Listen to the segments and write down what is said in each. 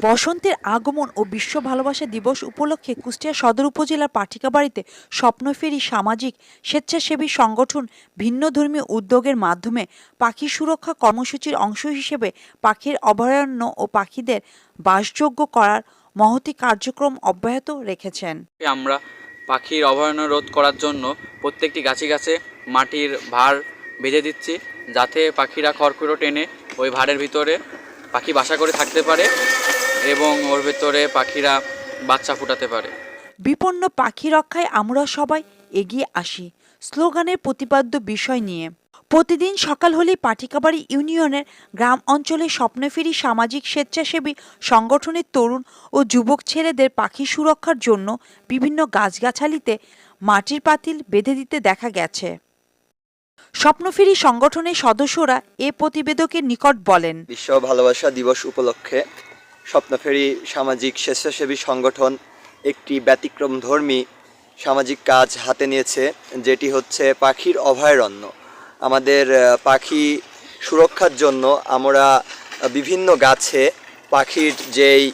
বসন্তের আগমন ও বিশ্ব ভালোবাসা দিবস উপলক্ষে কুষ্টিয়া সদর উপজেলার পাঠিকাবাড়িতে স্বপ্নফেরি সামাজিক স্বেচ্ছাসেবী সংগঠন ভিন্নধর্মী উদ্যোগের মাধ্যমে পাখি সুরক্ষা কর্মসূচির অংশ হিসেবে পাখির অভয়ারণ্য ও পাখিদের বাসযোগ্য করার মহতী কার্যক্রম অব্যাহত রেখেছেন। আমরা পাখির অভয়ারণ্য রোধ করার জন্য প্রত্যেকটি গাছে গাছে মাটির ভার বেঁধে দিচ্ছি, যাতে পাখিরা খড়কুটো টেনে ওই ভাড়ের ভিতরে পাখি বাসা করে থাকতে পারে এবং ওর ভেতরে পাখিরা বাচ্চা ফুটাতে পারে। বিপন্ন পাখি রক্ষায় আমরা সবাই এগিয়ে আসি স্লোগানের প্রতিপাদ্য বিষয় নিয়ে প্রতিদিন সকাল হলেই পাঠিকাবাড়ি ইউনিয়নের গ্রাম অঞ্চলে স্বপ্নফেরি সামাজিক স্বেচ্ছাসেবী সংগঠনের তরুণ ও যুবক ছেলেদের পাখি সুরক্ষার জন্য বিভিন্ন গাছগাছালিতে মাটির পাতিল বেঁধে দিতে দেখা গেছে। স্বপ্নফেরি সংগঠনের সদস্যরা এ প্রতিবেদকের নিকট বলেন, বিশ্ব ভালোবাসা দিবস উপলক্ষে স্বপ্নফেরি সামাজিক স্বেচ্ছাসেবী সংগঠন একটি ব্যতিক্রমধর্মী সামাজিক কাজ হাতে নিয়েছে, যেটি হচ্ছে পাখির অভয়ারণ্য। আমাদের পাখি সুরক্ষার জন্য আমরা বিভিন্ন গাছে পাখির যেই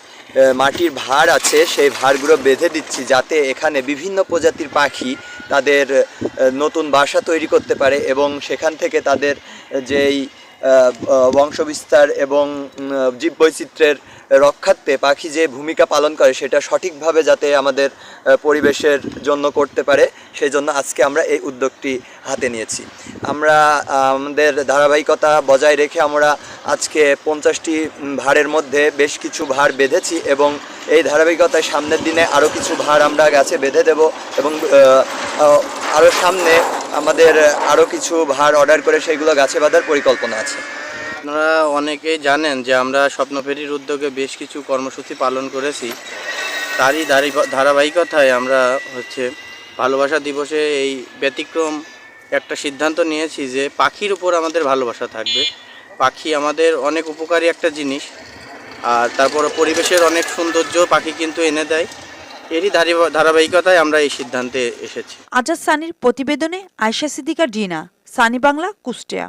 মাটির ভাড় আছে সেই ভাড়গুলো বেঁধে দিচ্ছি, যাতে এখানে বিভিন্ন প্রজাতির পাখি তাদের নতুন বাসা তৈরি করতে পারে এবং সেখান থেকে তাদের যেই বংশবিস্তার এবং জীববৈচিত্র্যের রক্ষার্থে পাখি যে ভূমিকা পালন করে সেটা সঠিকভাবে যাতে আমাদের পরিবেশের জন্য করতে পারে, সেই জন্য আজকে আমরা এই উদ্যোগটি হাতে নিয়েছি। আমরা আমাদের ধারাবাহিকতা বজায় রেখে আমরা আজকে 50টি ভাড়ের মধ্যে বেশ কিছু ভাড় বেঁধেছি এবং এই ধারাবাহিকতায় সামনের দিনে আরও কিছু ভাড় আমরা গাছে বেঁধে দেব এবং আরও সামনে আমাদের আরও কিছু ভাড় অর্ডার করে সেইগুলো গাছে বাঁধার পরিকল্পনা আছে। আপনারা অনেকেই জানেন যে আমরা স্বপ্নফেরির উদ্যোগে বেশ কিছু কর্মসূচি পালন করেছি। তারই ধারাবাহিকতায় আমরা ভালোবাসা দিবসে এই ব্যতিক্রম একটা সিদ্ধান্ত নিয়েছি যে পাখির উপর আমাদের ভালোবাসা থাকবে। পাখি আমাদের অনেক উপকারী একটা জিনিস, আর তারপর পরিবেশের অনেক সৌন্দর্য পাখি কিন্তু এনে দেয়। এরই ধারাবাহিকতায় আমরা এই সিদ্ধান্তে এসেছি। আজাদ সানির প্রতিবেদনে আয়েশা সিদ্দিকা ডিনা, সানি বাংলা, কুষ্টিয়া।